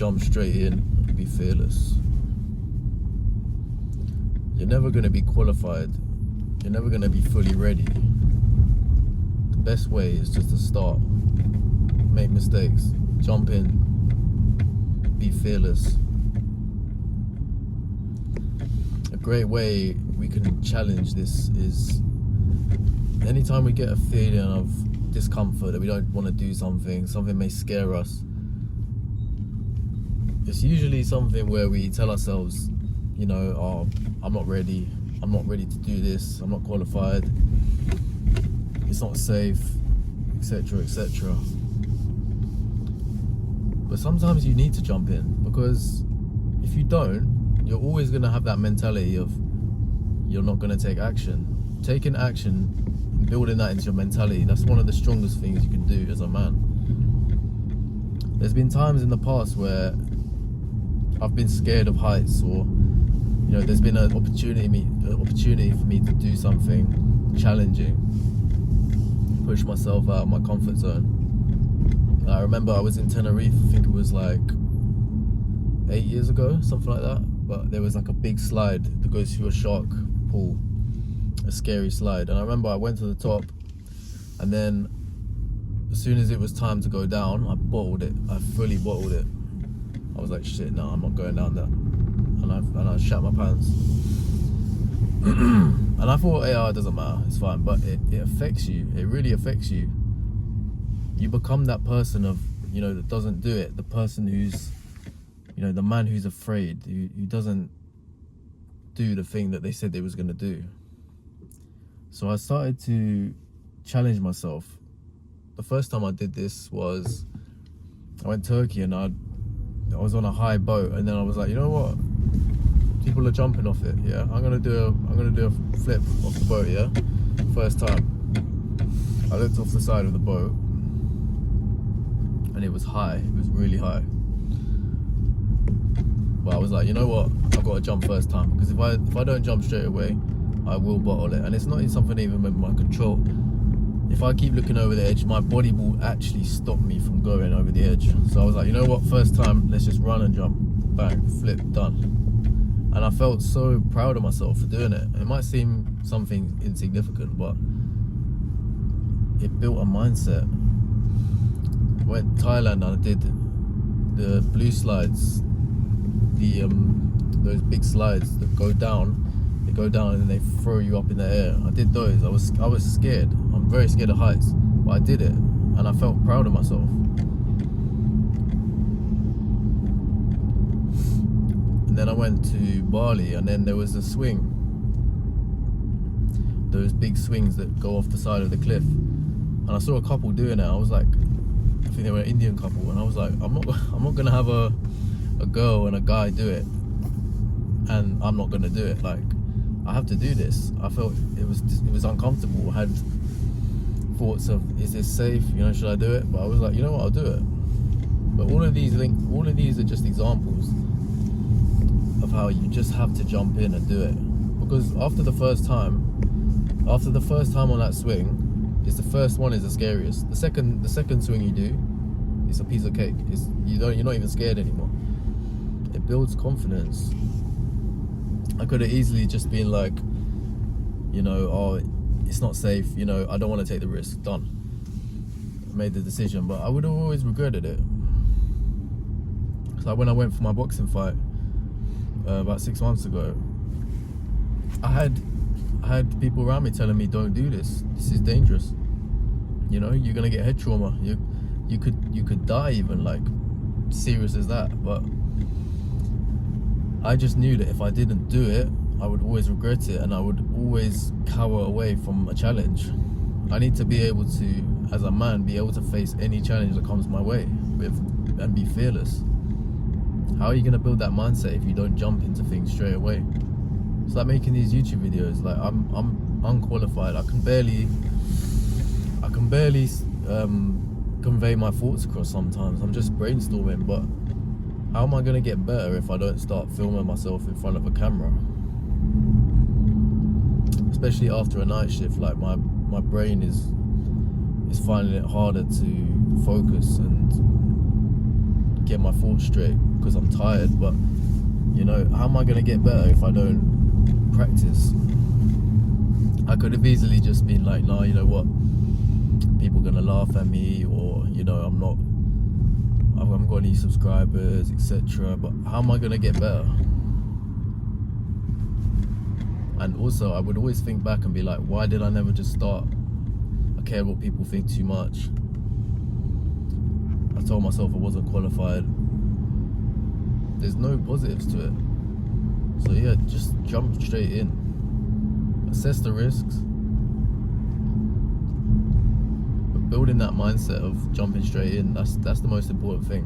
jump straight in and be fearless. You're never going to be qualified. You're never going to be fully ready. The best way is just to start, make mistakes, jump in, be fearless. A great way we can challenge this is anytime we get a feeling of discomfort, that we don't want to do something may scare us. It's usually something where we tell ourselves, you know, oh, I'm not ready to do this, I'm not qualified, it's not safe, etc., etc. But sometimes you need to jump in, because if you don't, you're always going to have that mentality of you're not going to take action. Taking action, building that into your mentality, that's one of the strongest things you can do as a man. There's been times in the past where I've been scared of heights, or you know, there's been an opportunity for me to do something challenging, push myself out of my comfort zone. I remember I was in Tenerife, I think it was like 8 years ago, something like that, but there was like a big slide that goes through a shark pool, a scary slide, and I remember I went to the top, and then as soon as it was time to go down, I fully bottled it. I was like, shit, no, I'm not going down there, and I shat my pants. And I thought, yeah, it doesn't matter, it's fine, but it affects you, it really affects you. You become that person of, you know, that doesn't do it, the person who's, you know, the man who's afraid, who doesn't do the thing that they said they was going to do. So I started to challenge myself. The first time I did this was, I went to Turkey, and I was on a high boat, and then I was like, you know what? People are jumping off it, yeah? I'm gonna do a flip off the boat, yeah? First time. I looked off the side of the boat, and it was high, it was really high. But I was like, you know what? I've got to jump first time, because if I don't jump straight away, I will bottle it. And it's not something even with my control. If I keep looking over the edge, my body will actually stop me from going over the edge. So I was like, you know what? First time, let's just run and jump. Bang, flip, done. And I felt so proud of myself for doing it. It might seem something insignificant, but it built a mindset. I went to Thailand and I did the blue slides, those big slides that go down. They go down and they throw you up in the air. I did those. I was scared. I'm very scared of heights, but I did it, and I felt proud of myself. And then I went to Bali, and then there was a swing, those big swings that go off the side of the cliff, and I saw a couple doing it. I was like, I think they were an Indian couple, and I was like, I'm not gonna have a girl and a guy do it, and I'm not gonna do it. Like, I have to do this. I felt it was uncomfortable. I had thoughts of, is this safe? You know, should I do it? But I was like, you know what, I'll do it. But all of these are just examples of how you just have to jump in and do it. Because after the first time on that swing, the first one is the scariest. The second swing you do, it's a piece of cake. You're not even scared anymore. It builds confidence. I could have easily just been like, you know, oh, it's not safe, you know, I don't want to take the risk, done. I made the decision, but I would have always regretted it. So when I went for my boxing fight about 6 months ago, I had people around me telling me, don't do this, this is dangerous, you know, you're gonna get head trauma, you could die even, like, serious as that. But I just knew that if I didn't do it, I would always regret it, and I would always cower away from a challenge. I need to be able to, as a man, be able to face any challenge that comes my way and be fearless. How are you going to build that mindset if you don't jump into things straight away? It's like making these YouTube videos. Like, I'm unqualified. I can barely convey my thoughts across sometimes. I'm just brainstorming, but how am I going to get better if I don't start filming myself in front of a camera? Especially after a night shift, like my brain is finding it harder to focus and get my thoughts straight because I'm tired. But you know, how am I gonna get better if I don't practice? I could have easily just been like, nah, you know what, people are gonna laugh at me, or you know, I haven't got any subscribers, etc. But how am I gonna get better? And also, I would always think back and be like, why did I never just start? I cared what people think too much. I told myself I wasn't qualified. There's no positives to it. So yeah, just jump straight in. Assess the risks. But building that mindset of jumping straight in, that's the most important thing.